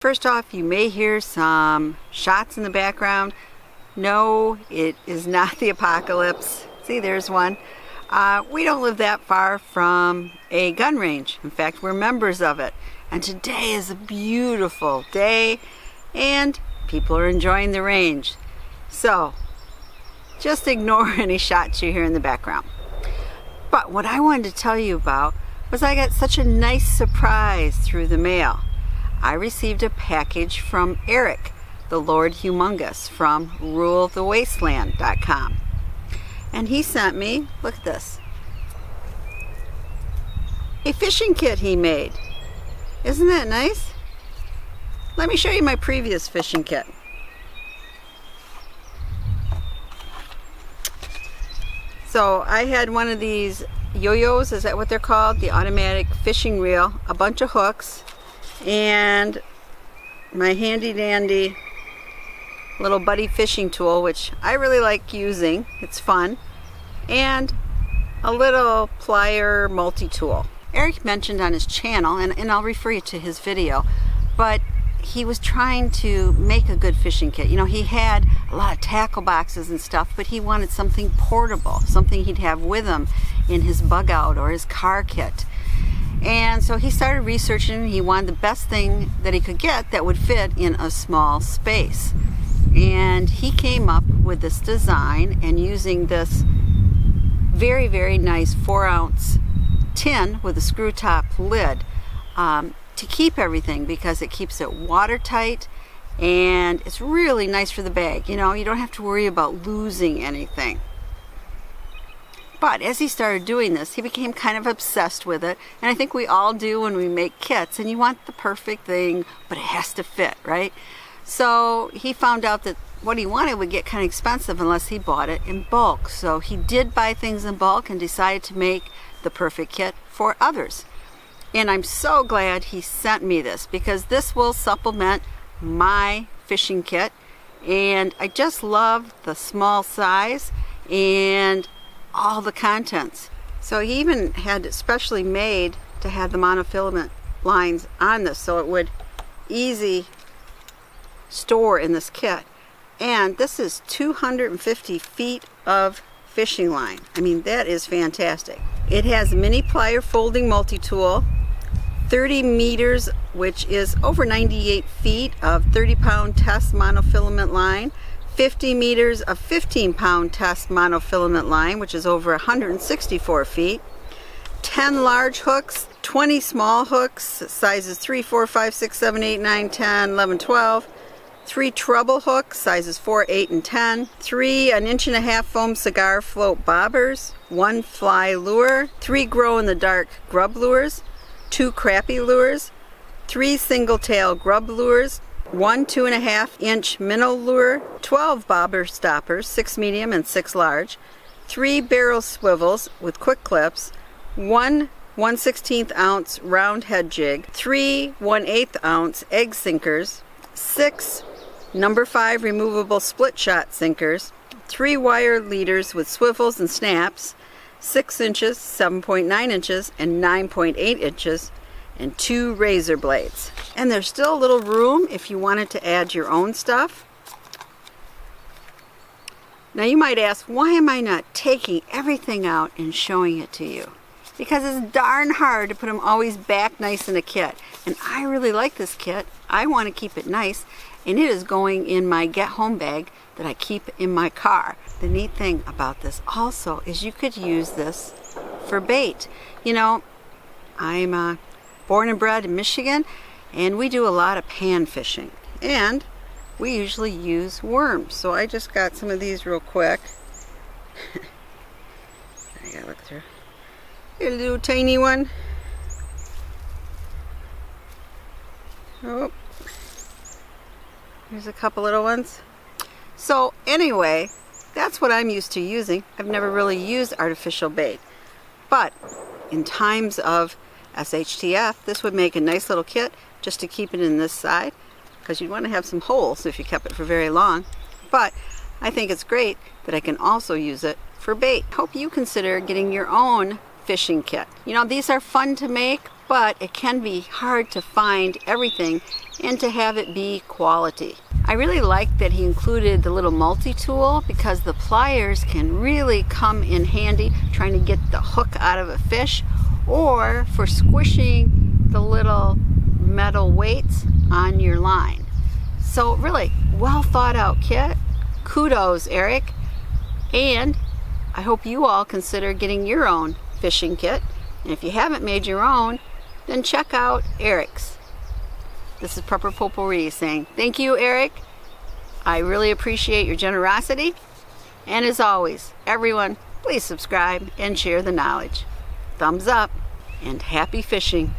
First off, you may hear some shots in the background. No, it is not the apocalypse. See, there's one. We don't live that far from a gun range. In fact, we're members of it. And today is a beautiful day and people are enjoying the range. So just ignore any shots you hear in the background. But what I wanted to tell you about was I got such a nice surprise through the mail. I received a package from Eric, the Lord Humongous, from rulethewasteland.com. And he sent me, look at this, a fishing kit he made. Isn't that nice? Let me show you my previous fishing kit. So I had one of these yo-yos, is that what they're called? The automatic fishing reel, a bunch of hooks, and my handy dandy little buddy fishing tool, which I really like using, it's fun, and a little plier multi-tool. Eric mentioned on his channel, and I'll refer you to his video, but he was trying to make a good fishing kit. You know, he had a lot of tackle boxes and stuff, but he wanted something portable, something he'd have with him in his bug out or his car kit. And so he started researching. He wanted the best thing that he could get that would fit in a small space. And he came up with this design, and using this very, very nice 4-ounce tin with a screw top lid to keep everything, because it keeps it watertight and it's really nice for the bag. You know, you don't have to worry about losing anything. But as he started doing this, he became kind of obsessed with it, and I think we all do when we make kits, and you want the perfect thing, but it has to fit, right? So he found out that what he wanted would get kind of expensive unless he bought it in bulk. So he did buy things in bulk and decided to make the perfect kit for others. And I'm so glad he sent me this, because this will supplement my fishing kit, and I just love the small size and all the contents. So he even had it specially made to have the monofilament lines on this, so it would easy store in this kit. And this is 250 feet of fishing line. I mean, that is fantastic. It has mini plier folding multi-tool, 30 meters, which is over 98 feet of 30-pound test monofilament line, 50 meters of 15-pound test monofilament line, which is over 164 feet, 10 large hooks, 20 small hooks, sizes 3, 4, 5, 6, 7, 8, 9, 10, 11, 12, 3 treble hooks, sizes 4, 8, and 10, 3 1.5-inch foam cigar float bobbers, 1 fly lure, 3 glow-in-the-dark grub lures, 2 crappie lures, 3 single tail grub lures, 1 2.5-inch minnow lure, 12 bobber stoppers, 6 medium and 6 large, 3 barrel swivels with quick clips, 1 1/16 ounce round head jig, 3 1/8 ounce egg sinkers, 6 number 5 removable split shot sinkers, 3 wire leaders with swivels and snaps, 6 inches, 7.9 inches, and 9.8 inches, and 2 razor blades. And there's still a little room if you wanted to add your own stuff. Now you might ask, why am I not taking everything out and showing it to you? Because it's darn hard to put them always back nice in a kit. And I really like this kit. I want to keep it nice, and it is going in my get home bag that I keep in my car. The neat thing about this also is you could use this for bait. You know, I'm born and bred in Michigan, and we do a lot of pan fishing, and we usually use worms. So I just got some of these real quick. I gotta look through. Here's a little tiny one. Oh, here's a couple little ones. So anyway, that's what I'm used to using. I've never really used artificial bait, but in times of SHTF, this would make a nice little kit just to keep it in this side, because you'd want to have some holes if you kept it for very long. But I think it's great that I can also use it for bait. Hope you consider getting your own fishing kit. You know, these are fun to make. but it can be hard to find everything and to have it be quality. I really like that he included the little multi-tool because the pliers can really come in handy trying to get the hook out of a fish or for squishing the little metal weights on your line. So really well thought out kit. Kudos, Eric. And I hope you all consider getting your own fishing kit. And if you haven't made your own, then check out Eric's. This is Prepper Potpourri saying thank you, Eric. I really appreciate your generosity. And as always, everyone, please subscribe and share the knowledge. Thumbs up and happy fishing.